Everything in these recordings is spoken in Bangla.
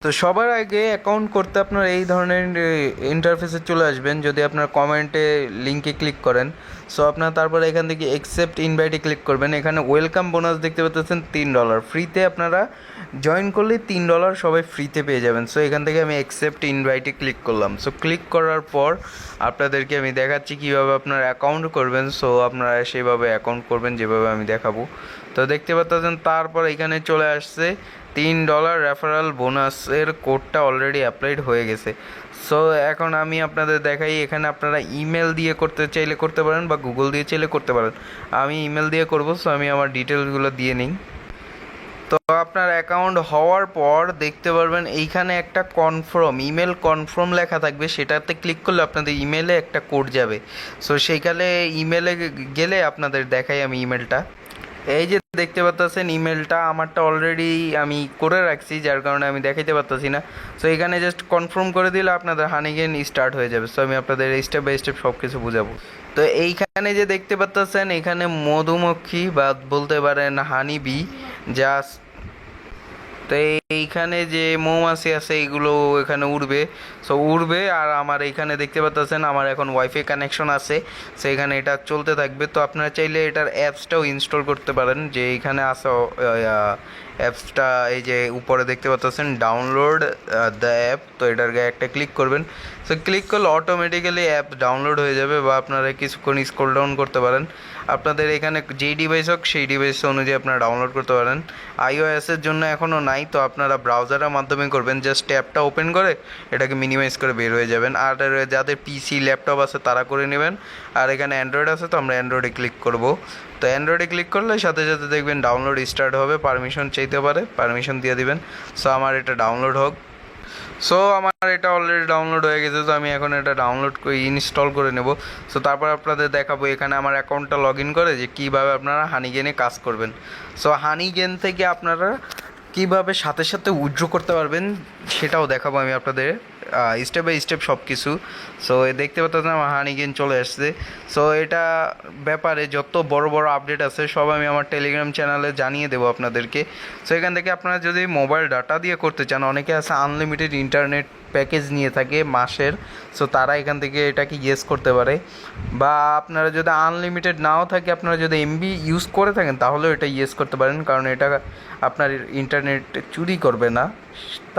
তো সবার আগে অ্যাকাউন্ট করতে আপনার এই ধরনের ইন্টারফেসে চলে আসবেন। যদি আপনার কমেন্টে লিঙ্কে ক্লিক করেন, সো আপনার তারপরে এখান থেকে অ্যাকসেপ্ট ইনভাইটে ক্লিক করবেন। এখানে ওয়েলকাম বোনাস দেখতে পাচ্ছেন $3 ফ্রিতে, আপনারা জয়েন করলে $3 সবাই ফ্রিতে পেয়ে যাবেন। সো এখান থেকে আমি অ্যাকসেপ্ট ইনভাইটে ক্লিক করলাম। সো ক্লিক করার পর আপনাদেরকে আমি দেখাচ্ছি কীভাবে আপনার অ্যাকাউন্ট করবেন। সো আপনারা সেভাবে অ্যাকাউন্ট করবেন যেভাবে আমি দেখাবো। তো দেখতে পাচ্ছেন তারপর এখানে চলে আসছে $3 রেফারেল বোনাসের কোডটা অলরেডি অ্যাপ্লাইড হয়ে গেছে। সো এখন আমি আপনাদের দেখাই, এখানে আপনারা ইমেল দিয়ে করতে চাইলে করতে পারেন বা গুগল দিয়ে চাইলে করতে পারেন। আমি ইমেল দিয়ে করব। সো আমি আমার ডিটেলসগুলো দিয়ে নিই। তো আপনার অ্যাকাউন্ট হওয়ার পর দেখতে পারবেন এইখানে একটা কনফার্ম ইমেল কনফার্ম লেখা থাকবে, সেটাতে ক্লিক করলে আপনাদের ইমেলে একটা কোড যাবে। সো সেইখানে ইমেলে গেলে আপনাদের দেখাই আমি ইমেলটা। এই যে দেখতে পাচ্ছেন ইমেলটা আমারটা অলরেডি আমি করে রাখছি, যার কারণে আমি দেখাইতে পারতেছি না। সো এখানে জাস্ট কনফার্ম করে দিলে আপনাদের হানিগেন স্টার্ট হয়ে যাবে। সো আমি আপনাদের স্টেপ বাই স্টেপ সব কিছু বুঝাবো। তো এইখানে যে দেখতে পাচ্ছেন এখানে মধুমক্ষী বা বলতে পারেন হানি বি যা, তো এইখানে যে মৌমাছি আছে এগুলো এখানে উড়বে। সো উড়বে, আর আমার এইখানে দেখতে পাচ্ছেন আমার এখন ওয়াইফাই কানেকশন আছে। সো এখানে এটা চলতে থাকবে। তো আপনারা চাইলে এটার অ্যাপসটাও ইনস্টল করতে পারেন, যে এইখানে আছে অ্যাপসটা। এই যে উপরে দেখতে পাচ্ছেন ডাউনলোড দ্য অ্যাপ, তো এটার গায়ে একটা ক্লিক করবেন। সো ক্লিক করলে অটোমেটিক্যালি অ্যাপ ডাউনলোড হয়ে যাবে, বা আপনারা কিছুক্ষণ স্ক্রল ডাউন করতে পারেন। আপনাদের এখানে যেই ডিভাইস হোক সেই ডিভাইস অনুযায়ী আপনারা ডাউনলোড করতে পারেন। আইওএসের জন্য এখনও নাই, তো আপনারা ব্রাউজারের মাধ্যমে করবেন। জাস্ট অ্যাপটা ওপেন করে এটাকে মিনিমাইজ করে বের হয়ে যাবেন। আর যাদের পিসি ল্যাপটপ আছে তারা করে নেবেন। আর এখানে অ্যান্ড্রয়েড আছে, তো আমরা অ্যান্ড্রয়েডে ক্লিক করব। তো অ্যান্ড্রয়েডে ক্লিক করলে সাথে সাথে দেখবেন ডাউনলোড স্টার্ট হবে। পারমিশন চাইতে পারে, পারমিশন দিয়ে দিবেন। সো আমার এটা ডাউনলোড হোক। সো আমার এটা অলরেডি ডাউনলোড হয়ে গেছে। তো আমি এখন এটা ডাউনলোড করে ইনস্টল করে নেব। সো তারপর আপনাদের দেখাবো এখানে আমার অ্যাকাউন্টটা লগ ইন করে যে কীভাবে আপনারা হানিগেনে কাজ করবেন। সো হানিগেন থেকে আপনারা কীভাবে সাথে সাথে উইথড্র করতে পারবেন সেটাও দেখাবো আমি আপনাদের, স্টেপ বাই স্টেপ সব কিছু। সো দেখতে পাচ্ছেন আমার হানিগেন চলে আসছে। সো এটা ব্যাপারে যত বড় বড় আপডেট আছে সব আমি আমার টেলিগ্রাম চ্যানেলে জানিয়ে দেবো আপনাদেরকে। সো এখান থেকে আপনারা যদি মোবাইল ডাটা দিয়ে করতে চান, অনেকে আছে আনলিমিটেড ইন্টারনেট প্যাকেজ নিয়ে থাকে মাসের। সো তারা এখান থেকে এটাকে ইয়েস করতে পারে। বা আপনারা যদি আনলিমিটেড নাও থাকে, আপনারা যদি এমবি ইউজ করে থাকেন তাহলেও এটা ইয়েস করতে পারেন, কারণ এটা আপনার ইন্টারনেট চুরি করবে না।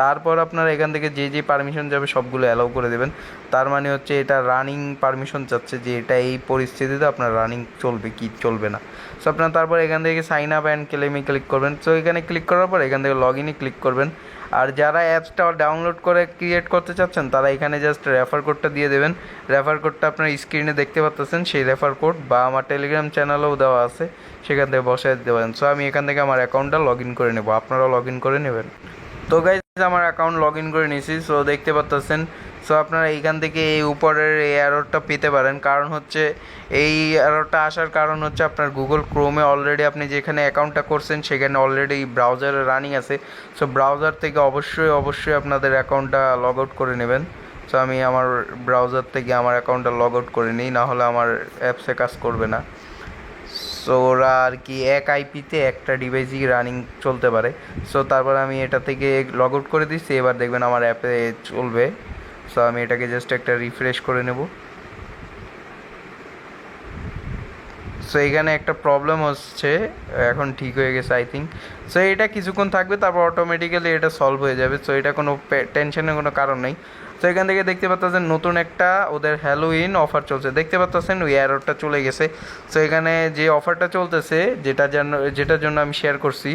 তারপর আপনারা এখান থেকে যে যে পারমিশন যাবে সবগুলো অ্যালাউ করে দেবেন। তার মানে হচ্ছে এটা রানিং পারমিশন চাচ্ছে, যে এটা এই পরিস্থিতিতে আপনার রানিং চলবে কি চলবে না। সো আপনার তারপর এখান থেকে সাইন আপ অ্যান্ড ক্লেমে ক্লিক করবেন। সো এখানে ক্লিক করার পর এখান থেকে লগ ইনে ক্লিক করবেন। আর যারা অ্যাপসটা ডাউনলোড করে ক্রিয়েট করতে চাচ্ছেন তারা এখানে জাস্ট রেফার কোডটা দিয়ে দেবেন। রেফার কোডটা আপনার স্ক্রিনে দেখতে পাচ্ছেন, সেই রেফার কোড বা আমার টেলিগ্রাম চ্যানেলেও দেওয়া আছে, সেখান থেকে বসায় দেবেন। সো আমি এখান থেকে আমার অ্যাকাউন্টটা লগ ইন করে নেব, আপনারাও লগ ইন করে নেবেন। তো গাইজ আমার অ্যাকাউন্ট লগ ইন করে নিয়েছি। সো দেখতে পাচ্ছেন, সো আপনারা এইখান থেকে এই উপরের এই অ্যারোটা পেতে পারেন। কারণ হচ্ছে এই অ্যারোটা আসার কারণ হচ্ছে আপনার গুগল ক্রোমে অলরেডি আপনি যেখানে অ্যাকাউন্টটা করছেন সেখানে অলরেডি ব্রাউজারে রানিং আছে। সো ব্রাউজার থেকে অবশ্যই আপনাদের অ্যাকাউন্টটা লগ আউট করে নেবেন। সো আমি আমার ব্রাউজার থেকে আমার অ্যাকাউন্টটা লগ আউট করে নিই, নাহলে আমার অ্যাপসে কাজ করবে না। সো ওরা আর কি এক আইপিতে একটা ডিভাইসই রানিং চলতে পারে। সো তারপর আমি এটা থেকে লগ আউট করে দিচ্ছি, এবার দেখবেন আমার অ্যাপে চলবে। সো আমি এটাকে জাস্ট একটা রিফ্রেশ করে নেব। সো এখানে একটা প্রবলেম হচ্ছে, এখন ঠিক হয়ে গেছে আই থিঙ্ক। সো এটা কিছুক্ষণ থাকবে, তারপর অটোমেটিক্যালি এটা সলভ হয়ে যাবে। সো এটা কোনো টেনশনের কোনো কারণ নেই। তো এখান থেকে দেখতে পাচ্ছেন নতুন একটা ওদের হ্যালোউইন অফার চলছে, দেখতে পাচ্ছেন ওই অ্যারোটা চলে গেছে। সো এখানে যে অফারটা চলতেছে যেটার জন্য আমি শেয়ার করছি,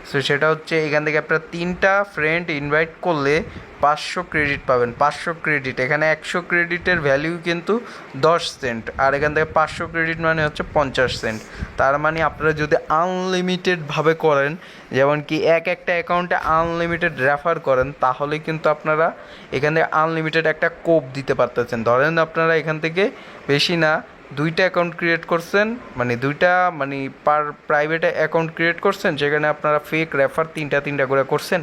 সো সেটা হচ্ছে এখান থেকে আপনার 3টা ফ্রেন্ড ইনভাইট করলে 500 ক্রেডিট পাবেন। 500 ক্রেডিট, এখানে 100 ক্রেডিটের ভ্যালিউ কিন্তু 10 সেন্ট, আর এখান থেকে 500 ক্রেডিট মানে হচ্ছে 50 সেন্ট। তার মানে আপনারা যদি আনলিমিটেডভাবে করেন, যেমন কি একটা অ্যাকাউন্টে আনলিমিটেড রেফার করেন, তাহলে কিন্তু আপনারা এখান থেকে আনলিমিটেড একটা কোপ দিতে পারতেছেন। ধরেন আপনারা এখান থেকে বেশি না 2টা অ্যাকাউন্ট ক্রিয়েট করছেন, মানে 2টা মানে পার প্রাইভেট অ্যাকাউন্ট ক্রিয়েট করছেন, সেখানে আপনারা ফেক রেফার 3টা করে করছেন,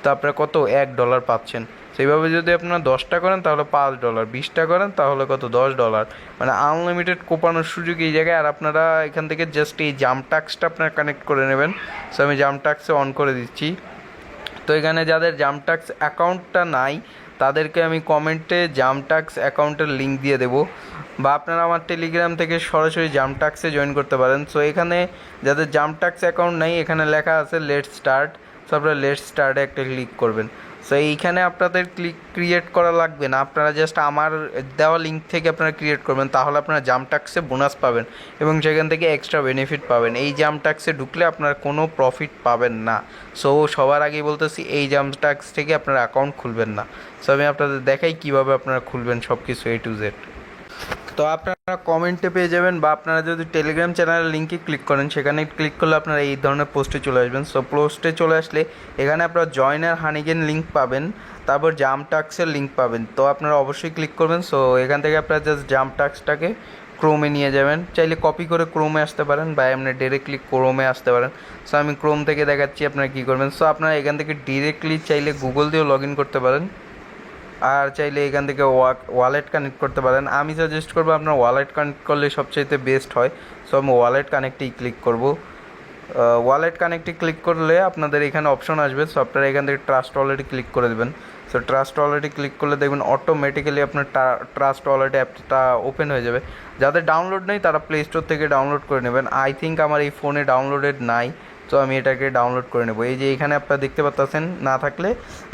তো আপনারা কত $1 পাচ্ছেন। সেইভাবে যদি আপনারা 10টা করেন তাহলে $5, 20টা করেন তাহলে কত $10, মানে আনলিমিটেড কোপানোর সুযোগ এই জায়গায়। আর আপনারা এখান থেকে জাস্ট এই জাম্প টাস্কটা আপনারা কানেক্ট করে নেবেন। সো আমি জাম্প টাস্কে অন করে দিচ্ছি। তো এখানে যাদের জামটাক্স অ্যাকাউন্টটা নাই তাদেরকে আমি কমেন্টে জামটাক্স অ্যাকাউন্টের লিঙ্ক দিয়ে দেবো, বা আপনারা আমার টেলিগ্রাম থেকে সরাসরি জামটাক্সে জয়েন করতে পারেন। সো এখানে যাদের জামটাক্স অ্যাকাউন্ট নাই, এখানে লেখা আছে লেটস স্টার্ট, সো আপনারা লেটস স্টার্টে একটা ক্লিক করবেন। সো এইখানে আপনাদের ক্রিয়েট করা লাগবে না, আপনারা জাস্ট আমার দেওয়া লিঙ্ক থেকে আপনারা ক্রিয়েট করবেন, তাহলে আপনারা জামটাক্সে বোনাস পাবেন এবং সেখান থেকে এক্সট্রা বেনিফিট পাবেন। এই জামটাক্সে ঢুকলে আপনারা কোনো প্রফিট পাবেন না। সো সবার আগেই বলতেছি, এই জামটাক্স থেকে আপনারা অ্যাকাউন্ট খুলবেন না। সো আমি আপনাদের দেখাই কীভাবে আপনারা খুলবেন সব কিছু A to Z। তো আপনারা কমেন্টে পেয়ে যাবেন, বা আপনারা যদি টেলিগ্রাম চ্যানেলের লিঙ্কে ক্লিক করেন, সেখানে ক্লিক করলে আপনারা এই ধরনের পোস্টে চলে আসবেন। সো পোস্টে চলে আসলে এখানে আপনারা জয়েনার হানিগেন লিঙ্ক পাবেন, তারপর জামটাক্সের লিঙ্ক পাবেন। তো আপনারা অবশ্যই ক্লিক করবেন। সো এখান থেকে আপনারা জাস্ট জামটাক্সটাকে ক্রোমে নিয়ে যাবেন, চাইলে কপি করে ক্রোমে আসতে পারেন, বা এমনি ডিরেক্টলি ক্রোমে আসতে পারেন। সো আমি ক্রোম থেকে দেখাচ্ছি আপনারা কী করবেন। সো আপনারা এখান থেকে ডিরেক্টলি চাইলে গুগল দিয়েও লগ ইন করতে পারেন, আর চাইলে এখান থেকে ওয়ালেট কানেক্ট করতে পারেন। আমি সাজেস্ট করবো আপনার ওয়ালেট কানেক্ট করলে সবচাইতে বেস্ট হয়। সো আমি ওয়ালেট কানেক্টেই ক্লিক করব। ওয়ালেট কানেক্টে ক্লিক করলে আপনাদের এখানে অপশন আসবে। সো আপনারা এখান থেকে ট্রাস্ট ওয়ালেটে ক্লিক করে দেবেন। সো ট্রাস্ট ওয়ালেটে ক্লিক করলে দেখবেন অটোমেটিক্যালি আপনার ট্রাস্ট ওয়ালেট অ্যাপটা ওপেন হয়ে যাবে। যাদের ডাউনলোড নেই তারা প্লে স্টোর থেকে ডাউনলোড করে নেবেন। আই থিঙ্ক আমার এই ফোনে ডাউনলোডেড নাই, তো আমি এটাকে ডাউনলোড করে নেবো। এই যে এখানে আপনারা দেখতে পাচ্ছেন, না থাকলে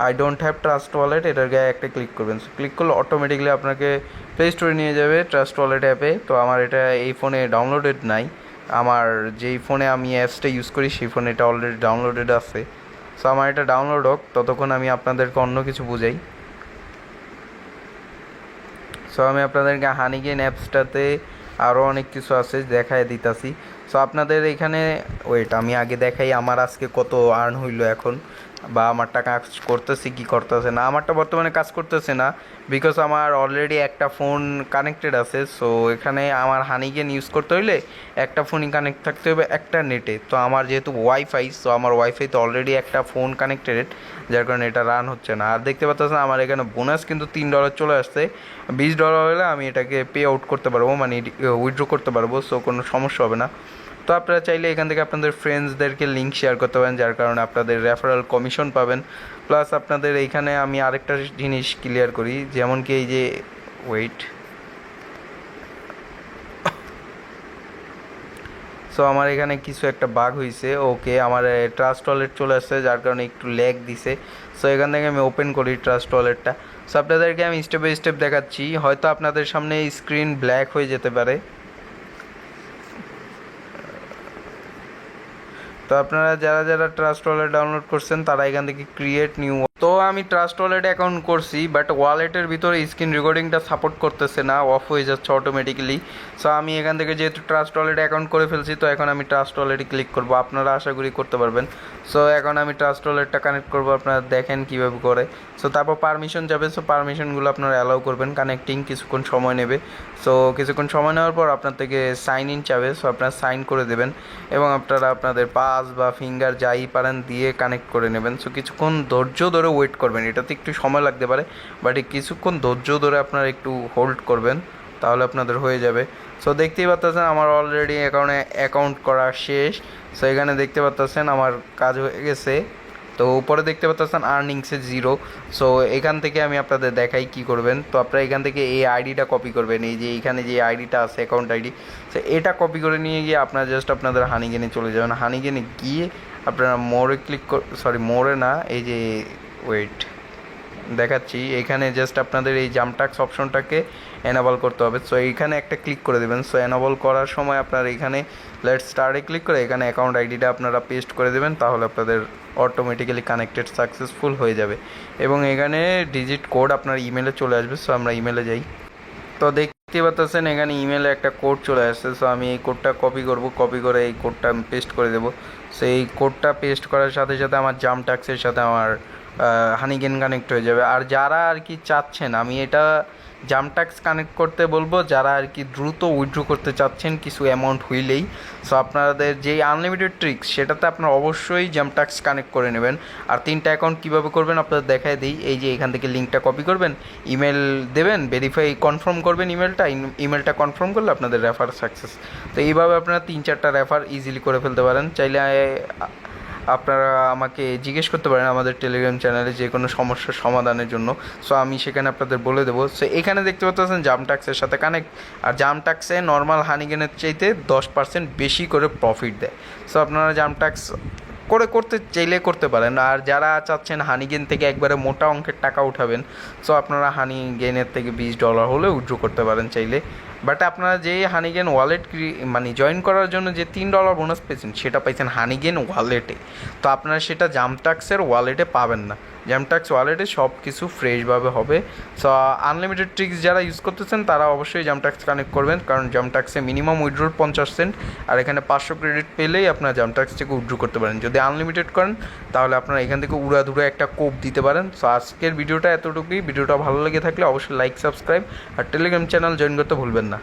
I don't have trust wallet, এটার গায়ে একটা ক্লিক করবেন। সো ক্লিক করলে অটোমেটিক্যালি আপনাকে প্লে স্টোরে নিয়ে যাবে ট্রাস্ট ওয়ালেট অ্যাপে। তো আমার এটা এই ফোনে ডাউনলোডেড নাই, আমার যেই ফোনে আমি অ্যাপসটা ইউজ করি সেই ফোনে এটা অলরেডি ডাউনলোডেড আছে। সো আমার এটা ডাউনলোড হোক, ততক্ষণ আমি আপনাদেরকে অন্য কিছু বুঝাই। সো আমি আপনাদেরকে হানিগেন অ্যাপসটাতে আরও অনেক কিছু আছে দেখায় দিতাছি। সো আপনাদের এখানে ওয়েট, আমি আগে দেখাই আমার আজকে কত আর্ন হইলো এখন, বা আমারটা কাজ করতেছি কি করতেছে না। আমারটা বর্তমানে কাজ করতেছে না, বিকজ আমার অলরেডি একটা ফোন কানেক্টেড আছে। সো এখানে আমার হানিগেন ইউজ করতে হইলে একটা ফোনই কানেক্ট থাকতে হবে একটা নেটে। তো আমার যেহেতু ওয়াইফাই, সো আমার ওয়াইফাইতে অলরেডি একটা ফোন কানেক্টেড, যার কারণে এটা রান হচ্ছে না। আর দেখতে পাচ্ছেন আমার এখানে বোনাস কিন্তু $3 চলে আসছে। $20 হলে আমি এটাকে পে আউট করতে পারবো, মানে উইথড্র করতে পারবো। সো কোনো সমস্যা হবে না। তো আপনারা চাইলে এখান থেকে আপনাদের ফ্রেন্ডসদেরকে লিঙ্ক শেয়ার করতে পারেন, যার কারণে আপনাদের রেফারেল কমিশন পাবেন। প্লাস আপনাদের এইখানে আমি আরেকটা জিনিস ক্লিয়ার করি, যেমন কি এই যে ওয়েট, সো আমার এখানে কিছু একটা বাগ হয়েছে। ওকে, আমার ট্রাস্ট ওয়ালেট চলে আসছে, যার কারণে একটু ল্যাগ দিছে। সো এখান থেকে আমি ওপেন করি ট্রাস্ট ওয়ালেটটা। সো আপনাদেরকে আমি স্টেপ বাই স্টেপ দেখাচ্ছি, হয়তো আপনাদের সামনে স্ক্রিন ব্ল্যাক হয়ে যেতে পারে। তো আপনারা যারা যারা ট্রাস্ট ওয়ালেট ডাউনলোড করছেন তারা এখান থেকে ক্রিয়েট নিউ, তো আমি ট্রাস্ট ওয়ালেট অ্যাকাউন্ট করছি, বাট ওয়ালেটের ভিতরে স্ক্রিন রেকর্ডিংটা সাপোর্ট করতেছে না, অফ হয়ে যাচ্ছে অটোমেটিক্যালি। সো আমি এখান থেকে যেহেতু ট্রাস্ট ওয়ালেট অ্যাকাউন্ট করে ফেলছি, তো এখন আমি ট্রাস্ট ওয়ালেটে ক্লিক করবো। আপনারা আশা করি করতে পারবেন। সো এখন আমি ট্রাস্ট ওয়ালেটটা কানেক্ট করবো, আপনারা দেখেন কীভাবে করে। সো তারপর পারমিশন যাবে। সো পারমিশনগুলো আপনারা অ্যালাউ করবেন, কানেক্টিং কিছুক্ষণ সময় নেবে। সো কিছুক্ষণ সময় নেওয়ার পর আপনার থেকে সাইন ইন চাবে। সো আপনারা সাইন করে দেবেন এবং আপনারা আপনাদের পাস বা ফিঙ্গার যাই পারেন দিয়ে কানেক্ট করে নেবেন। সো কিছুক্ষণ ধৈর্য ধরে ওয়েট করবেন, এটাতে একটু সময় লাগতে পারে, বাট কিছুক্ষণ ধৈর্য ধরে আপনারা একটু হোল্ড করবেন, তাহলে আপনাদের হয়ে যাবে। সো দেখতেই পাচ্ছেন আমার অলরেডি অ্যাকাউন্ট করা শেষ। সো এখানে দেখতে পাচ্ছেন আমার কাজ হয়ে গেছে। তো উপরে দেখতে পাচ্ছেন আর্নিংসে 0। সো এখান থেকে আমি আপনাদের দেখাই কি করবেন। তো আপনারা এখান থেকে এই আইডিটা কপি করবেন, এই যে এইখানে যে আইডিটা আছে অ্যাকাউন্ট আইডি, সো এটা কপি করে নিয়ে গিয়ে আপনারা জাস্ট আপনাদের হানিগেনে চলে যাবেন। হানিগেনে গিয়ে আপনারা মোড়ে ক্লিক মোড়ে না, এই যে ওয়েট দেখাচ্ছি, এখানে জাস্ট আপনাদের এই জামটাক্স অপশনটাকে এনাবল করতে হবে। সো এইখানে একটা ক্লিক করে দেবেন। সো এনাবল করার সময় আপনারা এখানে লেটস স্টার্টে ক্লিক করে এখানে অ্যাকাউন্ট আইডিটা আপনারা পেস্ট করে দেবেন, তাহলে আপনাদের অটোমেটিক্যালি কানেক্টেড সাকসেসফুল হয়ে যাবে এবং এখানে ডিজিট কোড আপনার ইমেলে চলে আসবে। সো আমরা ইমেলে যাই। তো দেখতে পাচ্ছেন এখানে ইমেলে একটা কোড চলে আসছে। সো আমি এই কোডটা কপি করব, কপি করে এই কোডটা আমি পেস্ট করে দেবো। সো এই কোডটা পেস্ট করার সাথে সাথে আমার জামটাক্সের সাথে আমার হানিগেন কানেক্ট হয়ে যাবে। আর যারা আর কি চাচ্ছেন, আমি এটা জামটাক্স কানেক্ট করতে বলবো, যারা আর কি দ্রুত উইথড্র করতে চাচ্ছেন কিছু অ্যামাউন্ট হইলেই, সো আপনাদের যেই আনলিমিটেড ট্রিক্স সেটাতে আপনারা অবশ্যই জামটাক্স কানেক্ট করে নেবেন। আর 3টা অ্যাকাউন্ট কীভাবে করবেন আপনাদের দেখায় দিই। এই যে এখান থেকে লিঙ্কটা কপি করবেন, ইমেল দেবেন, ভেরিফাই কনফার্ম করবেন ইমেলটা কনফার্ম করলে আপনাদের রেফার সাকসেস। তো এইভাবে আপনারা 3-4টা রেফার ইজিলি করে ফেলতে পারেন। চাইলে আপনারা আমাকে জিজ্ঞেস করতে পারেন আমাদের টেলিগ্রাম চ্যানেলে যে কোনো সমস্যার সমাধানের জন্য। সো আমি সেখানে আপনাদের বলে দেবো। সো এখানে দেখতে পাচ্ছেন জামটাক্সের সাথে কানেক্ট, আর জামটাক্সে নর্মাল হানিগেনের চাইতে 10% বেশি করে প্রফিট দেয়। সো আপনারা জামটাক্স করতে চাইলে করতে পারেন। আর যারা চাচ্ছেন হানিগেন থেকে একবারে মোটা অঙ্কের টাকা উঠাবেন, সো আপনারা হানিগেনের থেকে $20 হলে উইথড্র করতে পারেন চাইলে। বাট আপনারা যে হানিগেন ওয়ালেট মানে জয়েন করার জন্য যে $3 বোনাস পেয়েছেন সেটা পাইছেন হানিগেন ওয়ালেটে। তো আপনারা সেটা জামটাক্সের ওয়ালেটে পাবেন না। জামটাক্স ওয়ালেটে সব কিছু ফ্রেশভাবে হবে। সো আনলিমিটেড ট্রিক্স যারা ইউজ করতেছেন তারা অবশ্যই জামটাক্স কানেক্ট করবেন, কারণ জামটাক্সে মিনিমাম উইথড্রোর 50 সেন্ট, আর এখানে 500 ক্রেডিট পেলেই আপনারা জামটাক্স থেকে উইথড্র করতে পারেন। যদি আনলিমিটেড করেন তাহলে আপনারা এখান থেকে উড়াধুরা একটা কোপ দিতে পারেন। সো আজকের ভিডিওটা এতটুকুই। ভিডিওটা ভালো লেগে থাকলে অবশ্যই লাইক, সাবস্ক্রাইব আর টেলিগ্রাম চ্যানেল জয়েন করতে ভুলবেন না।